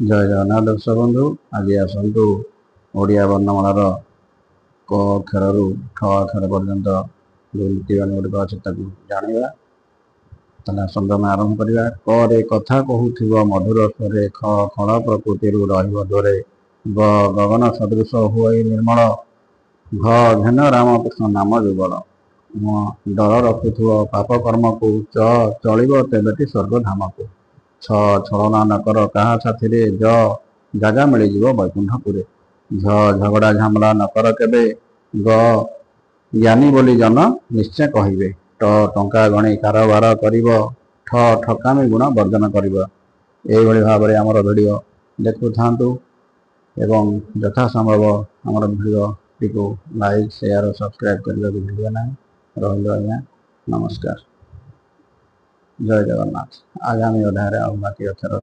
ଜୟ ଜଗନ୍ନାଥ ଦର୍ଶକ ବନ୍ଧୁ। ଆଜି ଆସନ୍ତୁ ଓଡ଼ିଆ ବର୍ଣ୍ଣମାଳାର କ ଅକ୍ଷରରୁ ଠ ଅକ୍ଷର ପର୍ଯ୍ୟନ୍ତ ଯେଉଁ ନୀତିବାଣୀ ଗୁଡ଼ିକ ଅଛି ତାକୁ ଜାଣିବା। ତାହେଲେ ଆସନ୍ତୁ ଆମେ ଆରମ୍ଭ କରିବା। କ ରେ କଥା କହୁଥିବ ମଧୁର ସ୍ୱରେ, ଖ ଖଳ ପ୍ରକୃତିରୁ ରହିବ ଦୂରେ, ଗ ଗଗନ ସଦୃଶ ହୁଏ ନିର୍ମଳ, ଘ ଘେନ ରାମକୃଷ୍ଣ ନାମ ଯୁଗଳ, ଡର ରଖୁଥିବ ପାପ କର୍ମକୁ, ଚ ଚଳିବ ତେବେଟି ସ୍ୱର୍ଗ ଧାମକୁ, ଛ ଛଳନା ନକର କାହା ସାଥିରେ, ଜ ଜାଗା ମିଳିଯିବ ବୈକୁଣ୍ଠପୁରେ, ଝ ଝଗଡ଼ା ଝାମଲା ନକର କେବେ, ଗ ଜ୍ଞାନୀ ବୋଲି ଜନ ନିଶ୍ଚୟ କହିବେ, ଟ ଟଙ୍କା ଗଣି କାରବାର କରିବ, ଠ ଠକାମି ଗୁଣ ବର୍ଜନ କରିବ। ଏଇଭଳି ଭାବରେ ଆମର ଭିଡ଼ିଓ ଦେଖୁଥାନ୍ତୁ ଏବଂ ଯଥାସମ୍ଭବ ଆମର ଭିଡ଼ିଓଟିକୁ ଲାଇକ୍ ସେୟାର ସବସ୍କ୍ରାଇବ୍ କରିବାକୁ ଭୁଲିବେ ନାହିଁ। ରହିଲୁ ଆଜ୍ଞା, ନମସ୍କାର, ଜୟ ଜଗନ୍ନାଥ। ଆଗାମୀ ଅଧ୍ୟାୟରେ ଆଉ ବାକି ଅକ୍ଷର